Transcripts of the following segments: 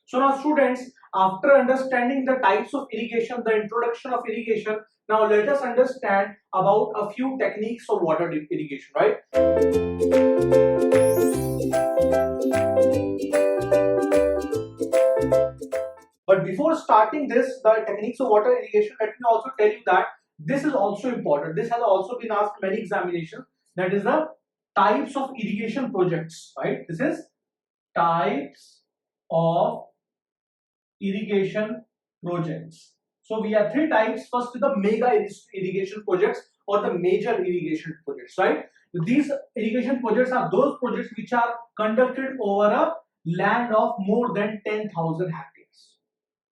So now students, after understanding the types of irrigation, the introduction of irrigation, now let us understand about a few techniques of water irrigation, right? But before starting this, the techniques of water irrigation, let me also tell you that this is also important. This has also been asked in many examinations. That is the types of irrigation projects, right? This is types of irrigation projects. So we have three types. First is the mega irrigation projects or the major irrigation projects, right? These irrigation projects are those projects which are conducted over a land of more than 10,000 hectares.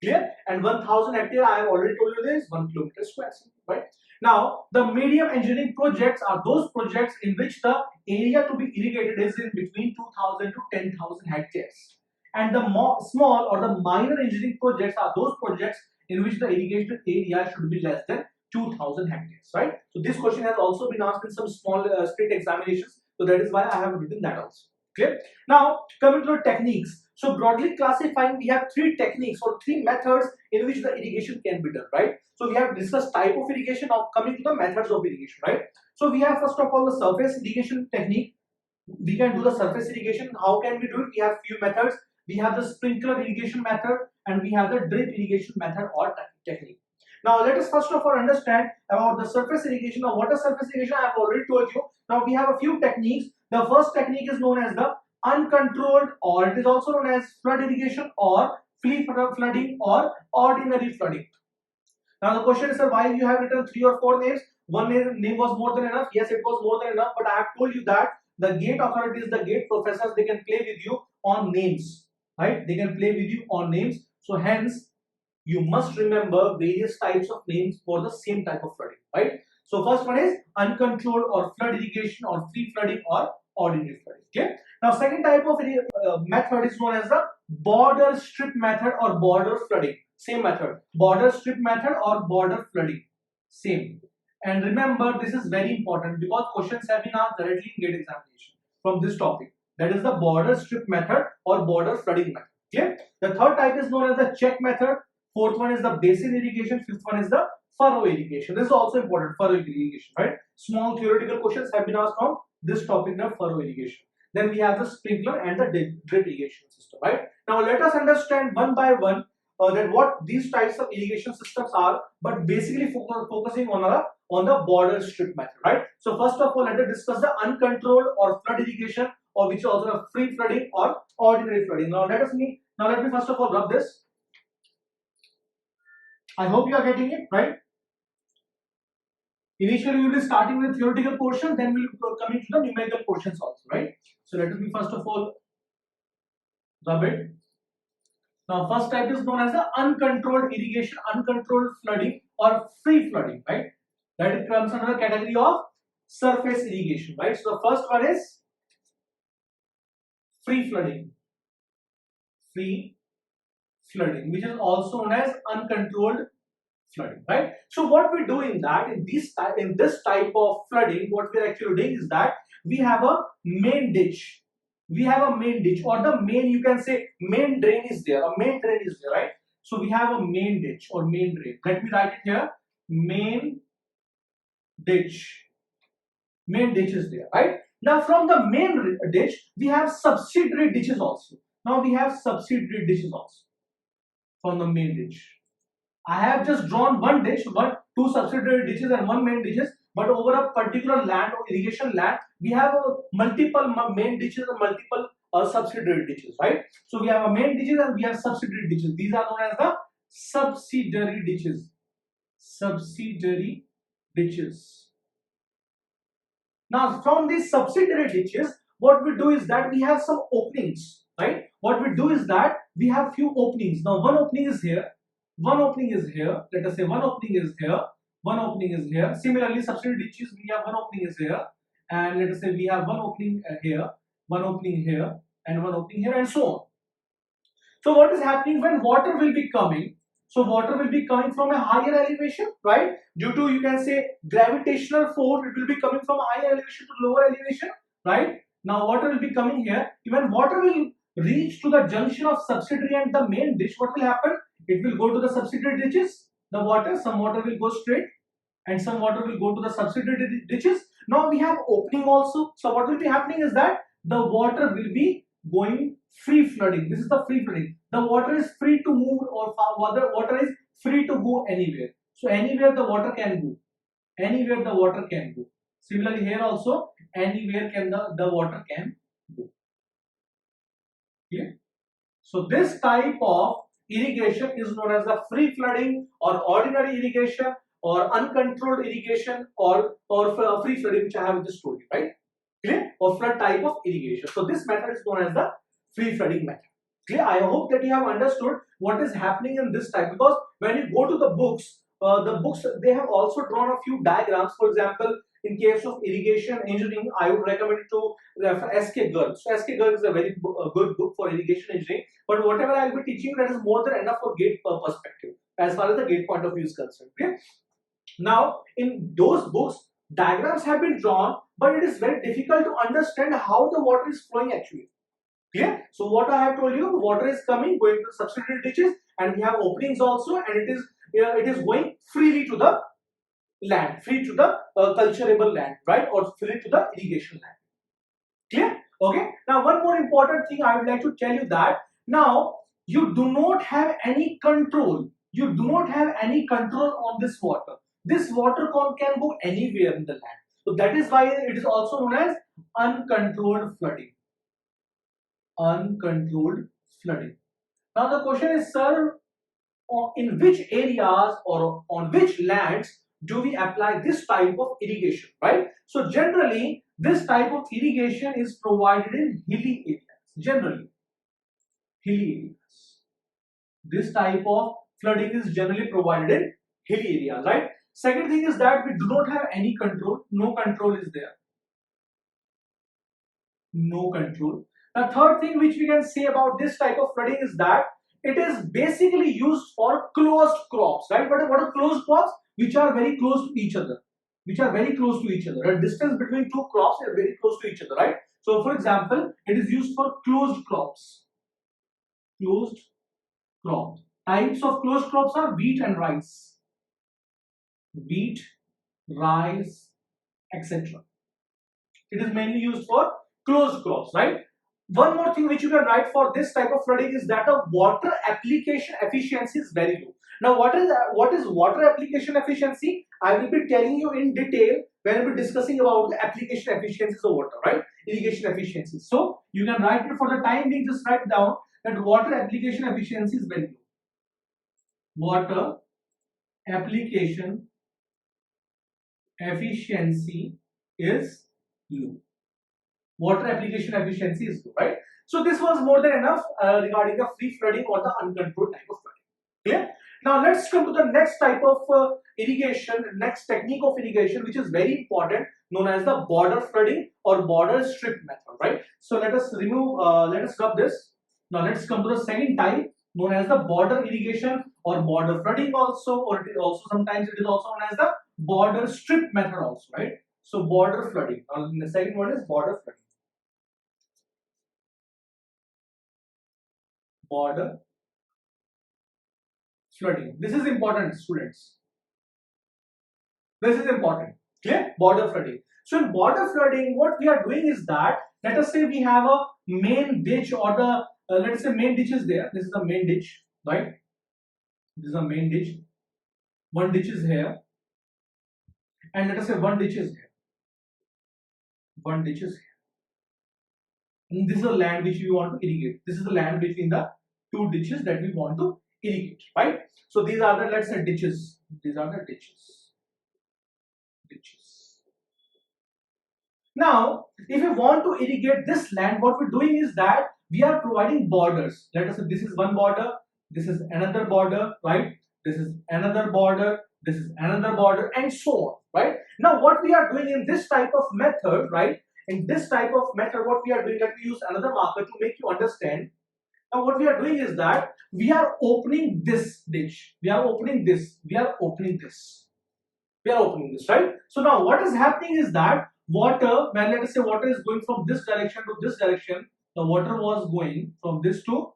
Clear? And 1,000 hectare, I have already told you this, 1 kilometer square, right? Now, the medium engineering projects are those projects in which the area to be irrigated is in between 2,000 to 10,000 hectares. And the small or the minor engineering projects are those projects in which the irrigation area should be less than 2,000 hectares, right? So this question has also been asked in some small state examinations. So that is why I have written that also. Clear? Now, coming to the techniques. So broadly classifying, we have three techniques or three methods in which the irrigation can be done, right? So we have discussed type of irrigation. Now coming to the methods of irrigation, right? So we have first of all the surface irrigation technique. We can do the surface irrigation. How can we do it? We have few methods. We have the sprinkler irrigation method and we have the drip irrigation method or technique. Now let us first of all understand about the surface irrigation. Now water surface irrigation I have already told you. Now we have a few techniques. The first technique is known as the uncontrolled, or it is also known as flood irrigation or free flooding or ordinary flooding. Now the question is, sir, why you have written 3 or 4 names? One name was more than enough. Yes, it was more than enough, but I have told you that the gate authorities, the gate professors, they can play with you on names, right? They can play with you on names. So hence, you must remember various types of names for the same type of flooding, right? So first one is uncontrolled or flood irrigation or free flooding or ordinary flooding. Okay. Now second type of method is known as the border strip method or border flooding. Same method, border strip method or border flooding, same. And remember, this is very important because questions have been asked directly in gate examination from this topic. That is the border strip method or border flooding method. Okay. The third type is known as the check method. Fourth one is the basin irrigation. Fifth one is the furrow irrigation. This is also important, furrow irrigation, right? Small theoretical questions have been asked from this topic, the furrow irrigation. Then we have the sprinkler and the drip irrigation system, right? Now let us understand one by one that what these types of irrigation systems are, but basically focusing on the border strip method, right? So first of all, let us discuss the uncontrolled or flood irrigation, or which is also a free flooding or ordinary flooding. Now let me first of all rub this. I hope you are getting it, right? Initially, we will be starting with the theoretical portion, then we will be coming to the numerical portions also, right? So let me first of all rub it. Now, first type is known as the uncontrolled irrigation, uncontrolled flooding or free flooding, right? That comes under the category of surface irrigation, right? So the first one is free flooding, which is also known as uncontrolled flooding, right? So what we do in this type of flooding, what we're actually doing is that we have a main ditch. We have a main ditch, or the main, you can say main drain is there. A main drain is there, right? So we have a main ditch or main drain. Let me write it here. Main ditch. Main ditch is there, right? Now from the main ditch, we have subsidiary ditches also. Now we have subsidiary ditches also from the main ditch. I have just drawn one ditch, two subsidiary ditches and one main ditches, but over a particular land or irrigation land, we have multiple main ditches and multiple subsidiary ditches, right? So we have a main ditches and we have subsidiary ditches. These are known as the subsidiary ditches. Subsidiary ditches. Now from these subsidiary ditches, what we do is that we have some openings, right? What we do is that we have few openings. Now one opening is here. One opening is here. Let us say one opening is here. One opening is here. Similarly, subsidiary ditches, we have one opening is here. And let us say we have one opening here, one opening here, and one opening here, and so on. So what is happening when water will be coming? So water will be coming from a higher elevation, right? Due to, you can say, gravitational force, it will be coming from a higher elevation to lower elevation, right? Now water will be coming here. Even water will reach to the junction of subsidiary and the main ditch, what will happen? It will go to the subsidiary ditches. The water, some water will go straight, and some water will go to the subsidiary ditches. Now we have opening also. So what will be happening is that the water will be going free flooding. This is the free flooding. The water is free to move, or water is free to go anywhere. So anywhere the water can go. Anywhere the water can go. Similarly here also, anywhere can the water can go. Clear? So this type of irrigation is known as the free flooding, or ordinary irrigation, or uncontrolled irrigation, or free flooding, which I have just told you, right? Clear? Or flood type of irrigation. So this method is known as the free flooding method. Clear? I hope that you have understood what is happening in this type, because when you go to the books they have also drawn a few diagrams. For example, in case of irrigation engineering, I would recommend to refer S.K. Garg. So S.K. Garg is a very good book for irrigation engineering. But whatever I will be teaching, that is more than enough for gate perspective, as far as the gate point of view is concerned. Okay. Now, in those books, diagrams have been drawn, but it is very difficult to understand how the water is flowing actually. Clear? So what I have told you, water is coming, going to subsidiary ditches, and we have openings also, and it is going freely to the land, free to the culturable land, right, or free to the irrigation land. Clear? Okay. Now one more important thing I would like to tell you, that now you do not have any control. You do not have any control on this water. This water can go anywhere in the land. So that is why it is also known as uncontrolled flooding. Uncontrolled flooding. Now the question is, sir, in which areas or on which lands do we apply this type of irrigation, right? So generally, this type of irrigation is provided in hilly areas. Generally, hilly areas. This type of flooding is generally provided in hilly areas, right? Second thing is that we do not have any control. No control is there. No control. The third thing which we can say about this type of flooding is that it is basically used for closed crops, right? What are closed crops? Which are very close to each other. Which are very close to each other. The distance between two crops are very close to each other, right? So, for example, it is used for closed crops. Closed crops. Types of closed crops are wheat and rice. Wheat, rice, etc. It is mainly used for closed crops, right? One more thing which you can write for this type of flooding is that the water application efficiency is very low. Now, what is water application efficiency? I will be telling you in detail when I will be discussing about the application efficiencies of water, right? Irrigation efficiency. So you can write it for the time being. Just write down that water application efficiency is very low. Water application efficiency is low. Water application efficiency is low, right? So this was more than enough regarding the free flooding or the uncontrolled type of flooding. Clear? Now let's come to the next type of irrigation, next technique of irrigation, which is very important, known as the border flooding or border strip method, right? So let us rub this. Now let's come to the second type, known as the border irrigation or border flooding also, or sometimes it is also known as the border strip method also, right? So border flooding. Now the second one is border flooding. Border flooding. This is important, students. This is important. Clear? Border flooding. So in border flooding, what we are doing is that, let us say we have a main ditch, or the let us say main ditch is there. This is the main ditch, right? This is the main ditch. One ditch is here, and let us say one ditch is here. One ditch is here. And this is the land which we want to irrigate. This is the land between the two ditches that we want to irrigate, right? So these are the, let's say, ditches. These are the ditches. Now, if we want to irrigate this land, what we're doing is that we are providing borders. Let us say this is one border, this is another border, right? This is another border, this is another border, and so on, right? Now, what we are doing in this type of method, right? In this type of method, what we are doing, let me use another marker to make you understand. Now, what we are doing is that we are opening this ditch. We are opening this. We are opening this. We are opening this, right? So now what is happening is that water, when let us say water is going from this direction to this direction, the water was going from this to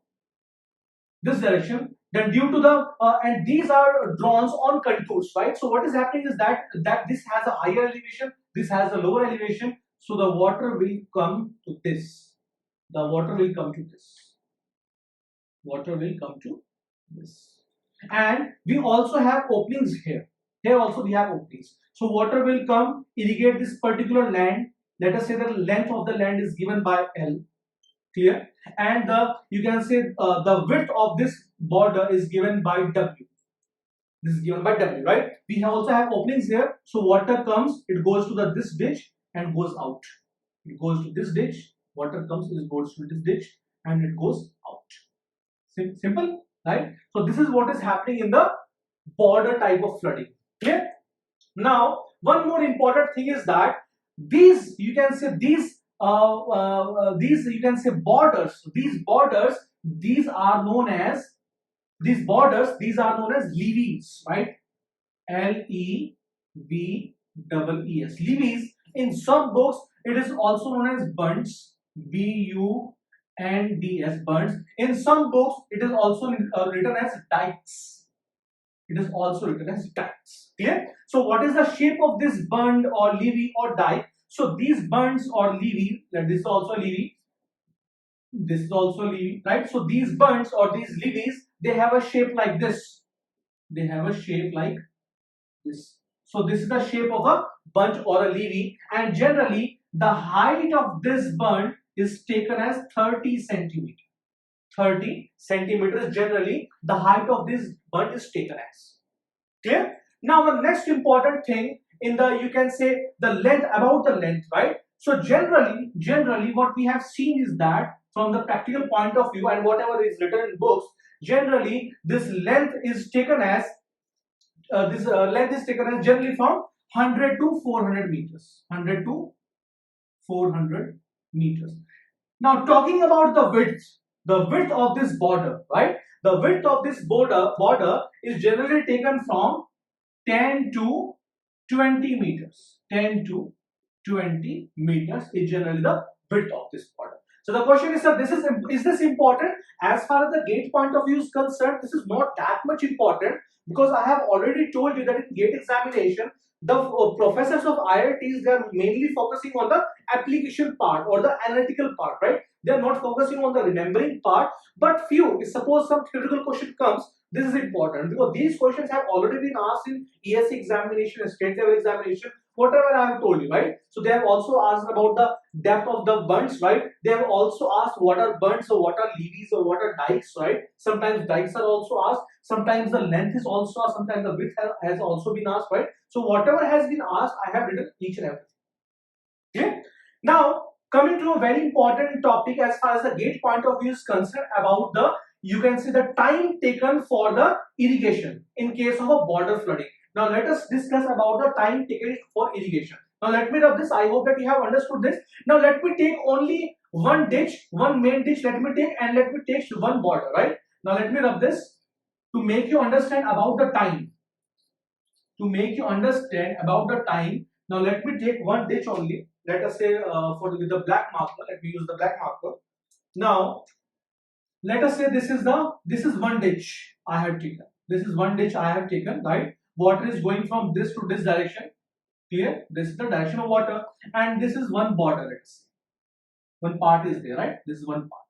this direction, then due to the and these are drawn on contours, right? So what is happening is that this has a higher elevation, this has a lower elevation, so the water will come to this, the water will come to this, water will come to this, and we also have openings here. Here also we have openings, so water will come, irrigate this particular land. Let us say the length of the land is given by L, clear, and the you can say the width of this border is given by W. This is given by W, right? We also have openings here, so water comes, it goes to this ditch and goes out. It goes to this ditch, water comes, it goes to this ditch and it goes out. Simple, right? So this is what is happening in the border type of flooding. Clear? Now, one more important thing is that these you can say these you can say borders. These are known as levees, right? Levees. Levees. In some books, it is also known as bunds. Bunds. In some books, it is also written as dikes. It is also written as dikes. Clear? So, what is the shape of this bund or levee or dike? So, these bunds or levees, this is also levee. This is also levee, right? So, these bunds or these levees, they have a shape like this. They have a shape like this. So, this is the shape of a bunch or a levee, and generally, the height of this bund is taken as 30 centimeters. 30 centimeters generally the height of this bund is taken as. Clear? Now the next important thing in the you can say the length, about the length, right? So generally what we have seen is that from the practical point of view and whatever is written in books, generally this length is taken as generally from 100 to 400 meters. 100 to 400 meters. Now talking about the width of this border, right? The width of this border is generally taken from 10 to 20 meters. 10 to 20 meters is generally the width of this border. So the question is, sir, is this important? As far as the GATE point of view is concerned, this is not that much important, because I have already told you that in GATE examination, the professors of IITs, they are mainly focusing on the application part or the analytical part, right? They are not focusing on the remembering part. But few, if suppose some theoretical question comes, this is important, because these questions have already been asked in ESC examination, state level examination, whatever I have told you, right? So they have also asked about the depth of the bunds, right? They have also asked what are bunds or what are levees or what are dikes, right? Sometimes dikes are also asked, sometimes the length is also asked, sometimes the width has also been asked, right? So whatever has been asked, I have written each and everything. Okay? Now, coming to a very important topic as far as the GATE point of view is concerned, about the, you can see the time taken for the irrigation in case of a border flooding. Now let us discuss about the time taken for irrigation. Now let me rub this. I hope that you have understood this. Now let me take only one ditch, one main ditch. Let me take one border, right? Now let me rub this to make you understand about the time. To make you understand about the time. Now let me take one ditch only. Let us say with the black marker. Let me use the black marker. Now let us say this is one ditch I have taken. This is one ditch I have taken, right? Water is going from this to this direction. Clear? This is the direction of water, and this is one border. Let's say one part is there, right? This is one part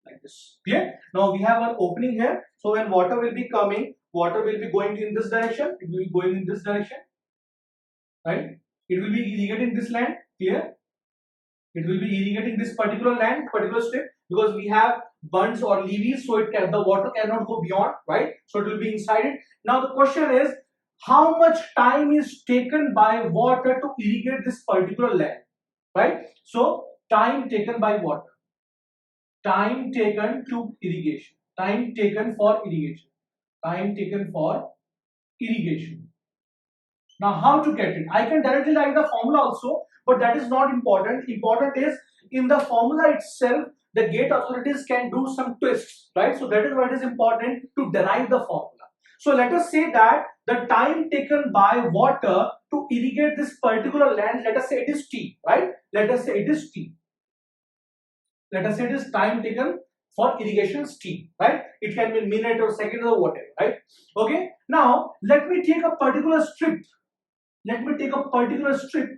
like this. Clear? Now we have an opening here. So when water will be coming, water will be going in this direction. It will be going in this direction, right? It will be irrigating this land. Clear? It will be irrigating this particular land, particular strip, because we have bunds or levees, so the water cannot go beyond, right? So it will be inside it. Now the question is, how much time is taken by water to irrigate this particular land, right? So time taken by water, time taken to irrigation, time taken for irrigation, time taken for irrigation. Now how to get it? I can directly write the formula also, but that is not important. Important is in the formula itself, the GATE authorities can do some twists, right? So that is what is important to derive the formula. So let us say that the time taken by water to irrigate this particular land, let us say it is T, right? Let us say it is T. let us say it is time taken for irrigation stream, right? It can be minute or second or whatever, right? Okay. Now let me take a particular strip. Let me take a particular strip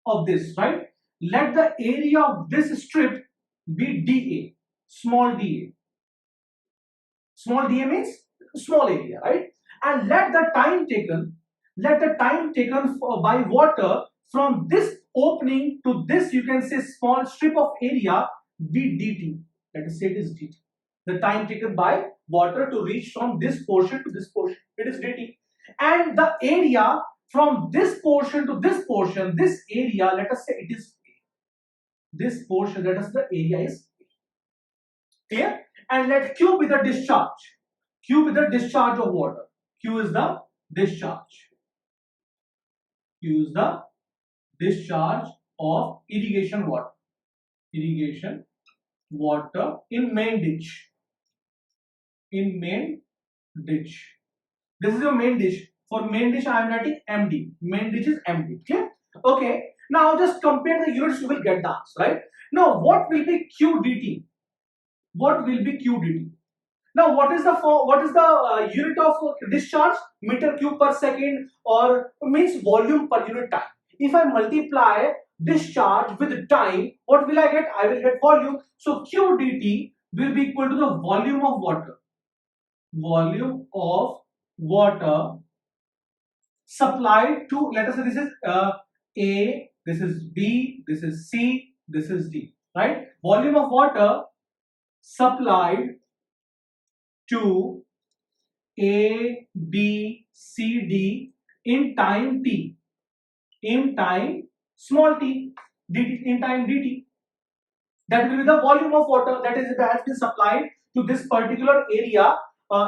of this, right? Let the area of this strip be dA, small dA. Small dA means small area, right? And let the time taken by water from this opening to this, you can say, small strip of area be dt. Let us say it is dt. The time taken by water to reach from this portion to this portion, it is dt. And the area from this portion to this portion, this area, let us say it is this portion, let us say the area is clear. And let Q be the discharge. Q be the discharge of water. Q is the discharge. Q is the discharge of irrigation water. Irrigation water in main ditch. In main ditch. This is your main ditch. For main ditch, I am writing MD. Main ditch is MD. Clear? Okay. Now just compare the units, you will get the answer, right? Now what will be QDT? What will be QDT? Now what is the unit of discharge? Meter cube per second, or means volume per unit time. If I multiply discharge with time, what will I get? I will get volume. So QDT will be equal to the volume of water. Volume of water supplied to, let us say this is A, this is B, this is C, this is D, right? Volume of water supplied to A, B, C, D in time t, in time small t, dt, in time dt. That will be the volume of water that has been supplied to this particular area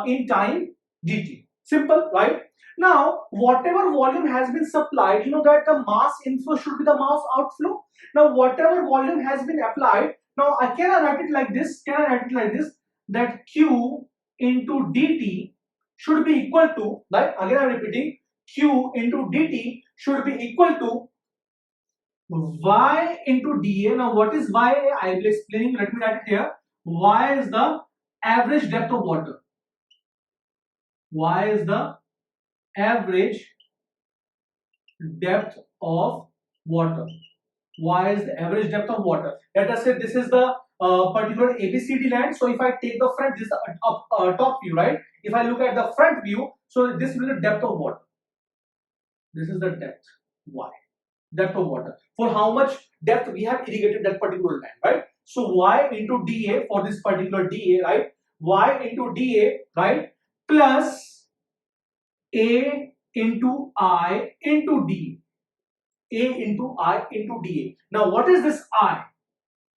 in time dt. Simple, right? Now, whatever volume has been supplied, you know that the mass inflow should be the mass outflow. Now, whatever volume has been applied, now I can write it like this. Can I write it like this? That Q into dt should be equal to, like again I am repeating, Q into dt should be equal to Y into dA. Now, what is Y? I will explain. Let me write it here. Y is the average depth of water. Y is the average depth of water. Y is the average depth of water. Let us say this is the particular ABCD land. So if I take the front, this is the top view, right? If I look at the front view, so this will be the depth of water. This is the depth, Y, depth of water. For how much depth we have irrigated that particular land, right? So Y into dA for this particular dA, right? Y into dA, right? Plus A into I into D. A into I into dA. Now what is this I?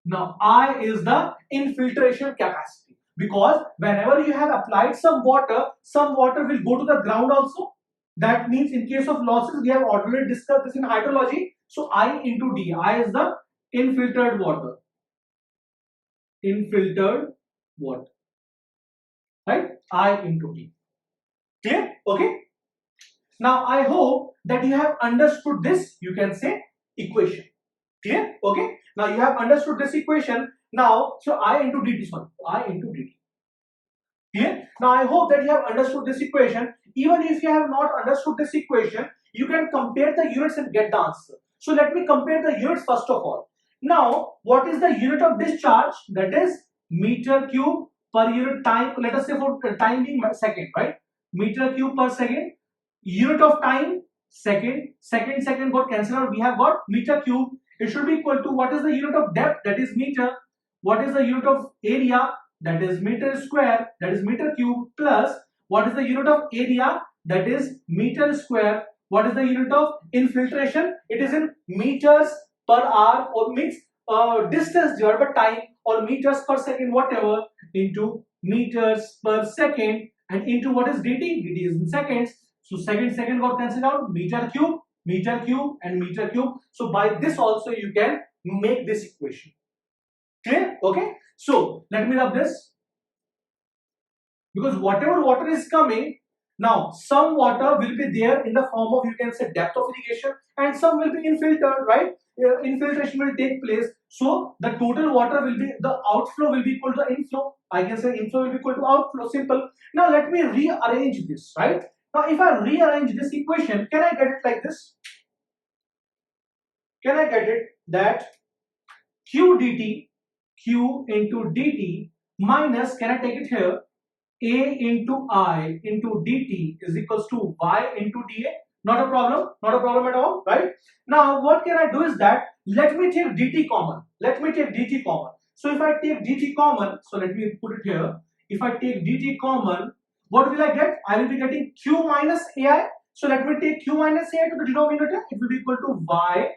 Now I is the infiltration capacity, because whenever you have applied some water will go to the ground also. That means in case of losses, we have already discussed this in hydrology. So I into D. I is the infiltered water. Infiltered water. Right? I into D. Clear? Okay. Now I hope that you have understood this, you can say, equation. Clear? Okay. Now you have understood this equation. Now, so I into dt, sorry, I into dt. Clear? Now I hope that you have understood this equation. Even if you have not understood this equation, you can compare the units and get the answer. So let me compare the units first of all. Now, what is the unit of discharge? That is meter cube per unit time. Let us say for time being second, right? Meter cube per second. Unit of time, second. Second got cancelled out. We have got meter cube. It should be equal to, what is the unit of depth? That is meter. What is the unit of area? That is meter square. That is meter cube. Plus, what is the unit of area? That is meter square. What is the unit of infiltration? It is in meters per hour, or means distance divided by time, or meters per second, whatever, into meters per second, and into what is dt? Dt is in seconds. So second got cancelled out. Meter cube, and meter cube. So by this also you can make this equation. Clear? Okay. So let me rub this, because whatever water is coming, Now, some water will be there in the form of, you can say, depth of irrigation, and some will be infiltered, right? Infiltration will take place. So the total water will be, the outflow will be equal to inflow. I can say inflow will be equal to outflow. Simple. Now let me rearrange this, right? Now if I rearrange this equation, can I get it like this? Can I get it that q dt, q into dt minus, can I take it here, a into I into dt is equals to y into dA. Not a problem, not a problem at all, right? Now what can I do is that, let me take dt common. Let me take dt common. So if I take dt common, so let me put it here. If I take dt common, what will I get? I will be getting q minus ai. So let me take q minus ai to the denominator. It will be equal to y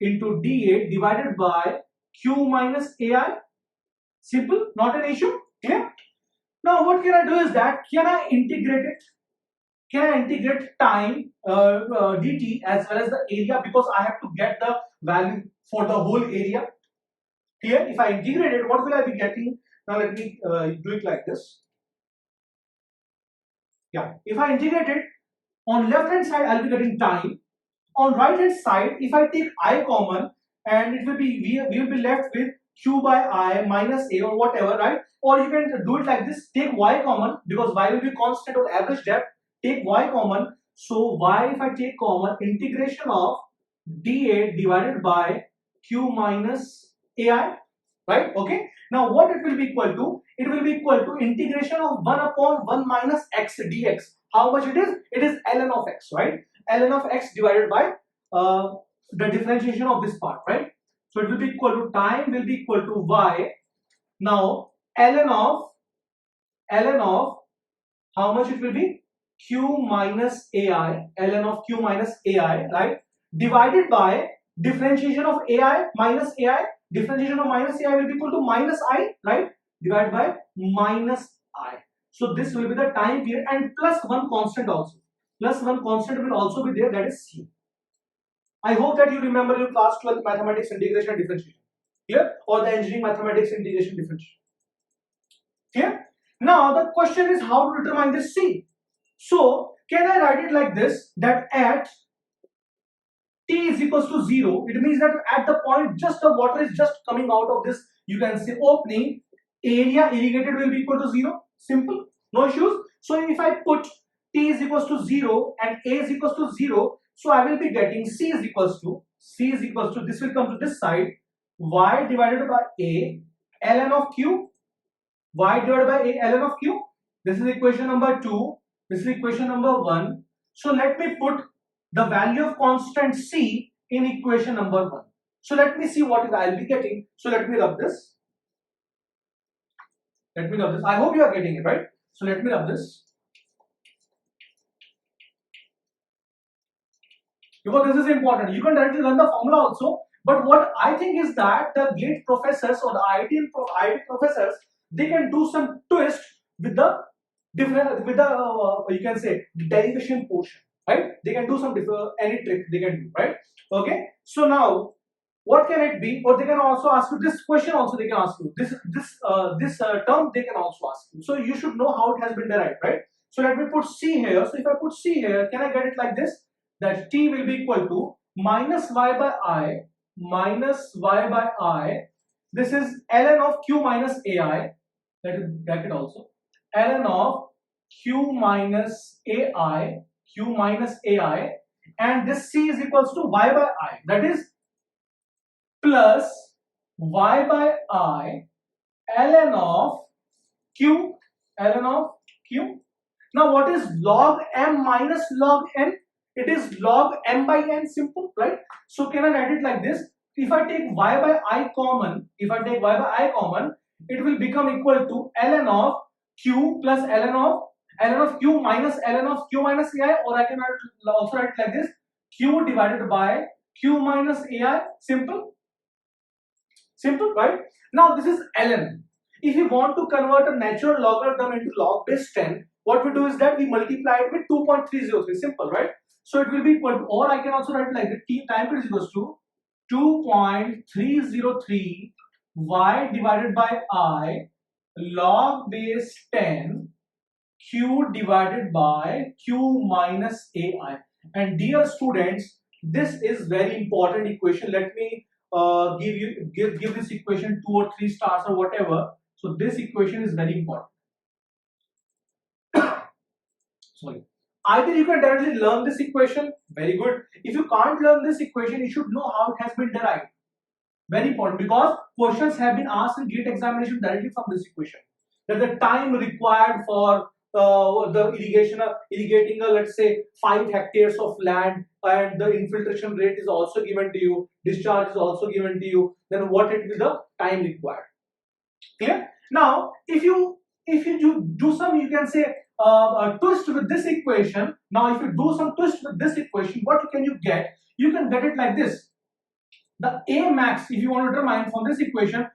into dA divided by q minus ai. Simple, not an issue. Clear? Now what can I do is that, can I integrate it? Can I integrate time dt as well as the area, because I have to get the value for the whole area. Here, if I integrate it, what will I be getting? Now let me do it like this. Yeah, if I integrate it, on left hand side I'll be getting time. On right hand side, if I take I common, and it will be, we will be left with q by I minus a or whatever, right? Or you can do it like this, take y common, because y will be constant or average depth, take y common. So y, if I take common, integration of dA divided by q minus ai, right? Okay, now what it will be equal to? It will be equal to integration of 1 upon 1 minus x dx. How much it is? It is ln of x, right? Ln of x divided by the differentiation of this part, right? So it will be equal to, time will be equal to y. Now ln of how much it will be? Q minus ai, ln of q minus ai, right? Divided by differentiation of ai minus ai. Differentiation of minus ai will be equal to minus I, right? Divided by minus I. So this will be the time period, and plus one constant also. Plus one constant will also be there, that is c. I hope that you remember your class 12 mathematics integration and differentiation. Clear? Or the engineering mathematics integration differentiation. Clear? Now the question is how to determine this c. So can I write it like this, that at t is equals to 0, it means that at the point just the water is just coming out of this, you can say, opening, area irrigated will be equal to 0. Simple, no issues. So if I put t is equals to 0 and a is equals to 0, so I will be getting c is equals to, this will come to this side, y divided by a ln of q, y divided by a ln of q. This is equation number 2, this is equation number 1. So let me put the value of constant c in equation number 1. So let me see what I'll be getting. So let me rub this. I hope you are getting it, right? So let me rub this, because this is important. You can directly run the formula also, but what I think is that the GATE professors or the IIT professors, they can do some twist with the different, with the you can say derivation portion, right? They can do some any trick they can do, right? Okay, so now what can it be? Or they can also ask you this question, also they can ask you this term they can also ask you. So you should know how it has been derived, right? So let me put c here. So if I put c here, can I get it like this, that t will be equal to minus y by I. This is ln of q minus ai, that is bracket also, ln of q minus ai, and this c is equals to y by I, that is plus y by I ln of q, Now what is log m minus log n? It is log m by n, simple, right? So can I write it like this? If I take y by I common, it will become equal to ln of q plus ln of q minus ai, or I can also write it like this, q divided by q minus ai. Simple, right? Now this is ln. If you want to convert a natural logarithm into log base 10, what we do is that we multiply it with 2.303. Simple, right? So it will be equal to, or I can also write it like that, t time period is equals to 2.303 y divided by I log base 10 Q divided by Q minus AI. And dear students, this is very important equation. Let me give this equation 2 or 3 stars or whatever. So this equation is very important. Sorry. Either you can directly learn this equation, very good. If you can't learn this equation, you should know how it has been derived. Very important, because questions have been asked in GATE examination directly from this equation. That the time required for the irrigating let's say 5 hectares of land, and the infiltration rate is also given to you, discharge is also given to you, then what it will the time required. Clear? Now if you do some, you can say twist with this equation. Now if you do some twist with this equation, what can you get? You can get it like this. The A max, if you want to determine from this equation,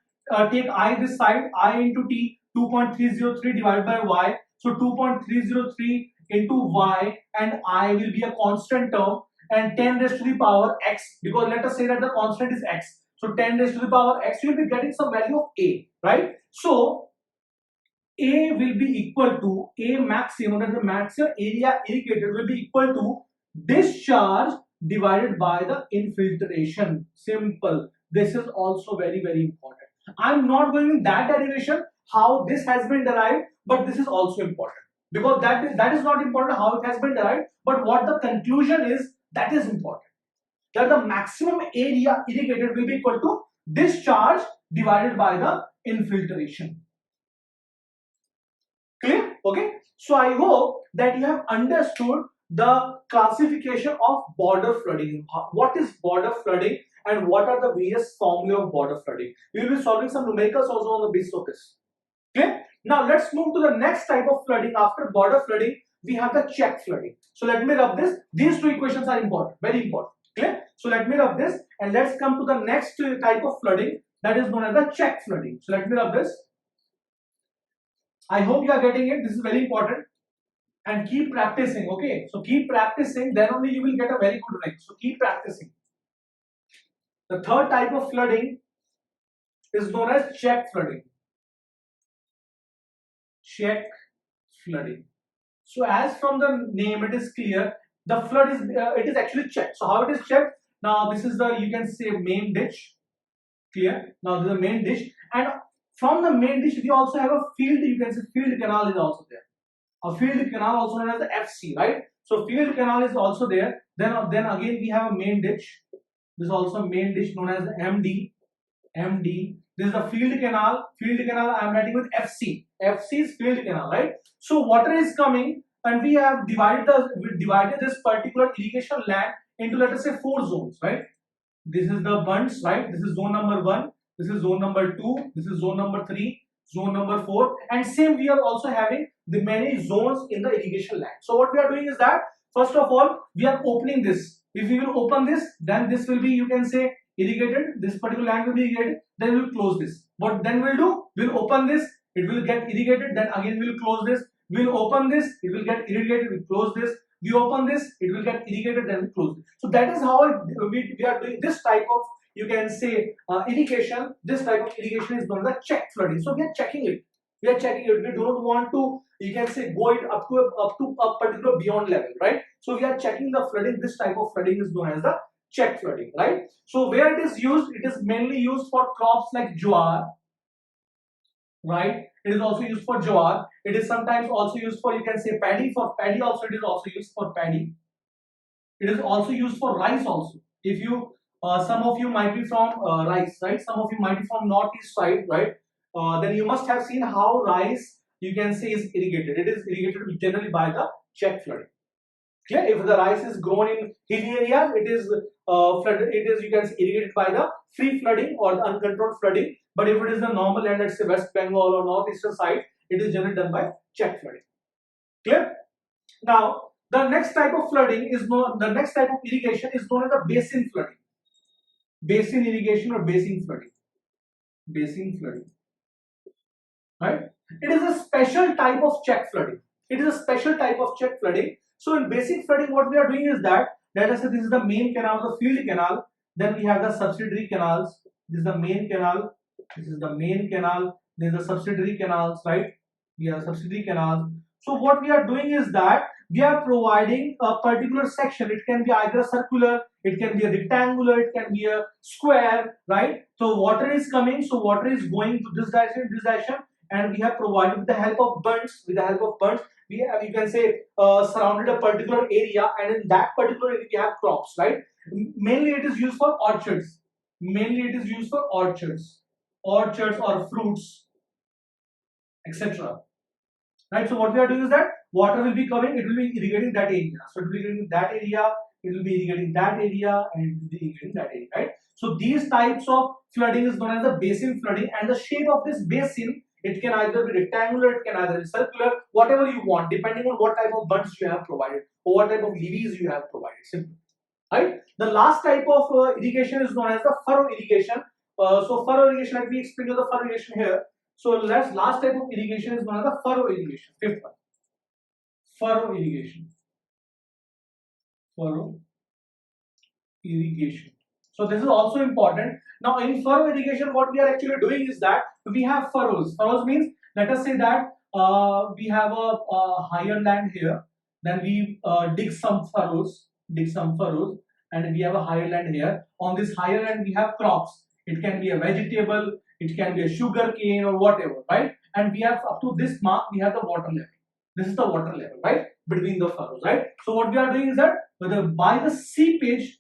take I this side, I into T, 2.303 divided by Y. So 2.303 into Y, and I will be a constant term, and 10 raised to the power X, because let us say that the constant is X. So 10 raised to the power X, you will be getting some value of A, right? So A will be equal to A maximum, that the maximum area irrigated will be equal to discharge divided by the infiltration. Simple. This is also very, very important. I'm not going in that derivation, how this has been derived, but this is also important, because that is not important how it has been derived, but what the conclusion is, that is important. That the maximum area irrigated will be equal to discharge divided by the infiltration. Clear? Okay. So I hope that you have understood the classification of border flooding. What is border flooding and what are the various formula of border flooding? We will be solving some numericals also on the basis of this. Okay. Now let's move to the next type of flooding. After border flooding, we have the check flooding. So let me rub this. These two equations are important, very important. Clear? So let me rub this, and let's come to the next type of flooding, that is known as the check flooding. So let me rub this. I hope you are getting it. This is very important. And keep practicing, okay? So keep practicing, then only you will get a very good rank. So keep practicing. The third type of flooding is known as check flooding. Check flooding. So as from the name, it is clear the flood is it is actually checked. So how it is checked? Now this is the, you can say, main ditch. Clear? Now this is the main ditch, and from the main ditch we also have a field. You can say field canal is also there. A field canal also known as the FC, right? So field canal is also there. Then again we have a main ditch. This is also main ditch known as MD. MD. This is the field canal. Field canal I am writing with FC. FC is field canal, right? So water is coming, and we have divided this particular irrigation land into, let us say, 4 zones, right? This is the bunds, right? This is zone number 1. This is zone number 2. This is zone number 3. Zone number 4. And same, we are also having the many zones in the irrigation land. So what we are doing is that, first of all, we are opening this. If we will open this, then this will be, you can say, irrigated. This particular land will be irrigated. Then we will close this. What then we'll do? We'll open this. It will get irrigated. Then again we'll close this. We'll open this. It will get irrigated. We'll close this. We open this. It will get irrigated. Then we close it. So that is how we are doing this type of, you can say, irrigation. This type of irrigation is known as check flooding. So we are checking it. We are checking it. We don't want to, you can say, go it up to a particular beyond level, right? So we are checking the flooding. This type of flooding is known as the check flooding, right? So where it is used, it is mainly used for crops like jowar, right? It is also used for jowar. It is sometimes also used for, you can say, paddy. For paddy also, it is also used for paddy. It is also used for rice also. If you, some of you might be from rice, right? Some of you might be from northeast side, right? Then you must have seen how rice, you can say, is irrigated. It is irrigated generally by the check flooding. Yeah, if the rice is grown in hilly areas, it is flooded. It is, you can say, irrigated by the free flooding or the uncontrolled flooding. But if it is the normal land, let's say West Bengal or northeastern side, it is generally done by check flooding. Clear? Now, the next type of flooding is known. The next type of irrigation is known as the basin flooding. Basin irrigation or basin flooding. Basin flooding. Right? It is a special type of check flooding. It is a special type of check flooding. So in basic flooding, what we are doing is that, let us say this is the main canal, the field canal. Then we have the subsidiary canals. This is the main canal. This is the main canal. There is the subsidiary canals, right? We have subsidiary canals. So what we are doing is that we are providing a particular section. It can be either circular, it can be a rectangular, it can be a square, right? So water is coming, so water is going to this direction, and we have provided with the help of bunds, we have, you can say, surrounded a particular area, and in that particular area we have crops, right? Mainly it is used for orchards. Mainly it is used for orchards or fruits, etc. Right? So what we are doing is that water will be coming, it will be irrigating that area. So it will be irrigating that area, it will be irrigating that area, and it will be irrigating that area, right? So these types of flooding is known as the basin flooding, and the shape of this basin, it can either be rectangular, it can either be circular, whatever you want, depending on what type of bunds you have provided or what type of levees you have provided. Simple. Right? The last type of irrigation is known as the furrow irrigation. So furrow irrigation, let me explain you the furrow irrigation here. So last type of irrigation is known as the furrow irrigation. Fifth one, furrow irrigation. Furrow irrigation. So this is also important. Now in furrow irrigation, what we are actually doing is that we have furrows. Furrows means, let us say that we have a higher land here, then we dig some furrows, and we have a higher land here. On this higher land we have crops. It can be a vegetable, it can be a sugar cane or whatever, right? And we have up to this mark, we have the water level. This is the water level, right? Between the furrows, right? So what we are doing is that by the seepage,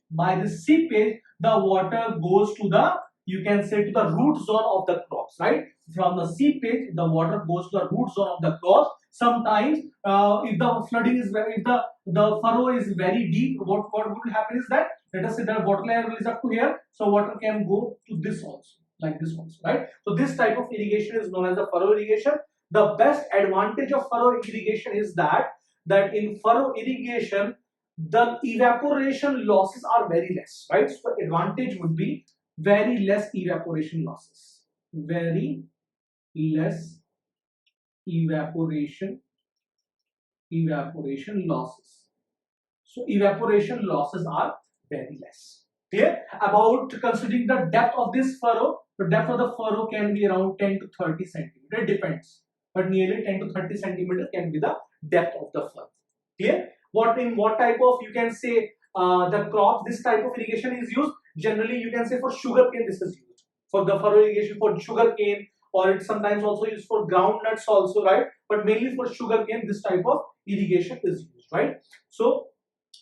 the water goes to the, you can say, to the root zone of the crops, right? From the seepage, the water goes to the root zone of the crops. Sometimes, if the flooding is very, if the furrow is very deep, what would happen is that, let us say that water level is up to here, so water can go to this also, like this also, right? So this type of irrigation is known as the furrow irrigation. The best advantage of furrow irrigation is that in furrow irrigation, the evaporation losses are very less, right? So the advantage would be very less evaporation losses, very less evaporation losses. So evaporation losses are very less. Clear? About considering the depth of this furrow, the depth of the furrow can be around 10 to 30 centimeter, it depends, but nearly 10 to 30 centimeter can be the depth of the furrow. Clear? What type of, you can say, the crops this type of irrigation is used? Generally, you can say for sugar cane this is used, for the furrow irrigation for sugar cane, or it's sometimes also used for groundnuts also, right? But mainly for sugar cane, this type of irrigation is used, right? So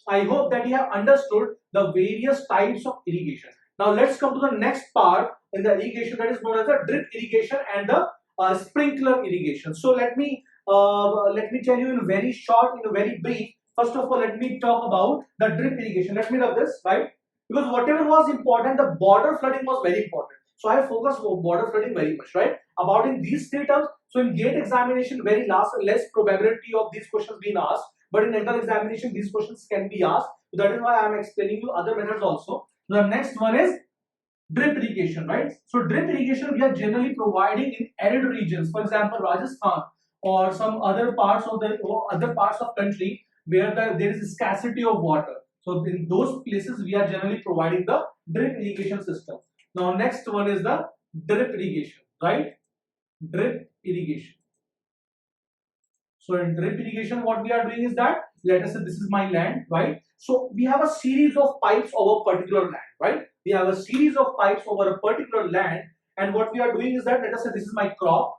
I hope that you have understood the various types of irrigation. Now let's come to the next part in the irrigation, that is known as the drip irrigation and the sprinkler irrigation. So let me tell you in very short, in a very brief. First of all, let me talk about the drip irrigation. Let me rub this, right? Because whatever was important, the border flooding was very important. So I focus on border flooding very much, right? About in these three terms. So in gate examination, very less probability of these questions being asked. But in entrance examination, these questions can be asked. So that is why I am explaining you other methods also. The next one is drip irrigation, right? So drip irrigation we are generally providing in arid regions, for example Rajasthan or some other parts of country where there is scarcity of water. So in those places we are generally providing the drip irrigation system. Now next one is the drip irrigation, right? Drip irrigation. So in drip irrigation, what we are doing is that, let us say this is my land, right? So we have a series of pipes over particular land, right? We have a series of pipes over a particular land, and what we are doing is that, let us say this is my crop,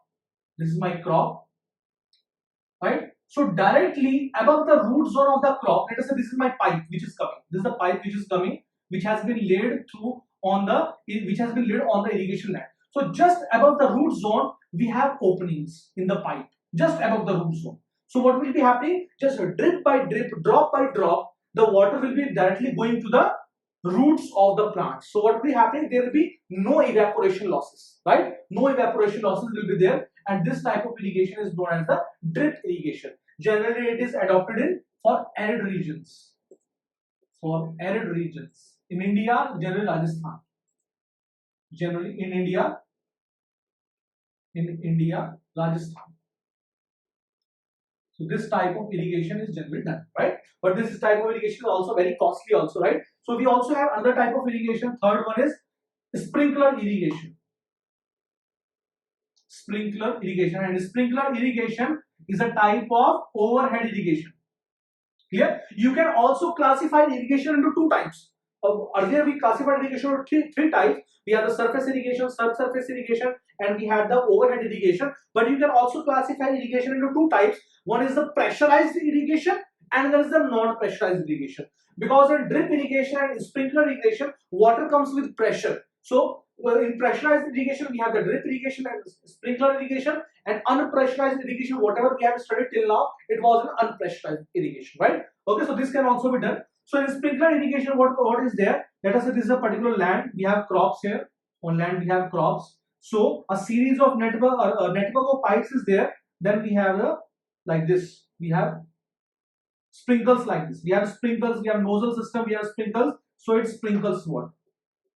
right? So directly above the root zone of the crop, let us say this is my pipe which is coming. This is the pipe which is coming, which has been laid on the irrigation land. So just above the root zone, we have openings in the pipe, just above the root zone. So what will be happening? Just drip by drip, drop by drop, the water will be directly going to the roots of the plant. So what will be happening? There will be no evaporation losses, right? No evaporation losses will be there, and this type of irrigation is known as the drip irrigation. Generally, it is adopted in for arid regions. For arid regions in India, generally Rajasthan. Generally in India, Rajasthan. So this type of irrigation is generally done, right? But this type of irrigation is also very costly also, right? So we also have another type of irrigation. Third one is sprinkler irrigation. Sprinkler irrigation, and sprinkler irrigation is a type of overhead irrigation. Clear? You can also classify irrigation into two types. Earlier we classified irrigation into three types. We have the surface irrigation, subsurface irrigation, and we had the overhead irrigation. But you can also classify irrigation into two types. One is the pressurized irrigation, and there is the non-pressurized irrigation. Because in drip irrigation and sprinkler irrigation, water comes with pressure. So in pressurized irrigation, we have the drip irrigation and sprinkler irrigation, and unpressurized irrigation, whatever we have studied till now, it was an unpressurized irrigation, right? Okay, so this can also be done. So in sprinkler irrigation, what is there? Let us say this is a particular land. We have crops here. On land we have crops. So a series of network or a network of pipes is there. Then we have the like this. We have sprinkles like this. We have sprinkles. We have nozzle system. We have sprinkles. So it sprinkles water.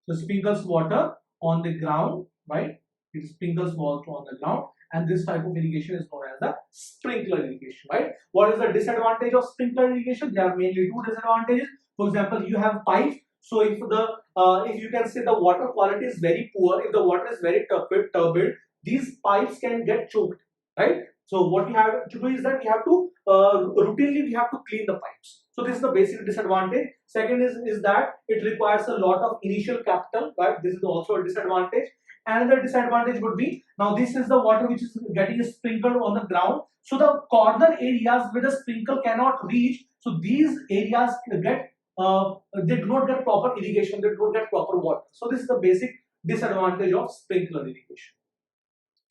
So sprinkles water on the ground, right? It sprinkles water on the ground, and this type of irrigation is known as the sprinkler irrigation, right? What is the disadvantage of sprinkler irrigation? There are mainly two disadvantages. For example, you have pipes. So if you can say the water quality is very poor, if the water is very turbid, these pipes can get choked, right? So what we have to do is that we have to routinely we have to clean the pipes. So this is the basic disadvantage. Second is that it requires a lot of initial capital, right? This is also a disadvantage. Another disadvantage would be, now this is the water which is getting sprinkled on the ground. So the corner areas where the sprinkle cannot reach, so these areas get they do not get proper irrigation, they do not get proper water. So this is the basic disadvantage of sprinkler irrigation.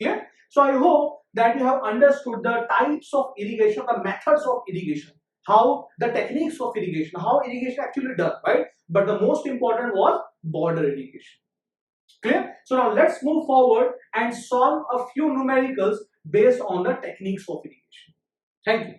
Clear? So I hope that you have understood the types of irrigation, the methods of irrigation, how the techniques of irrigation, how irrigation actually done, right? But the most important was border irrigation. Clear? So now let's move forward and solve a few numericals based on the techniques of irrigation. Thank you.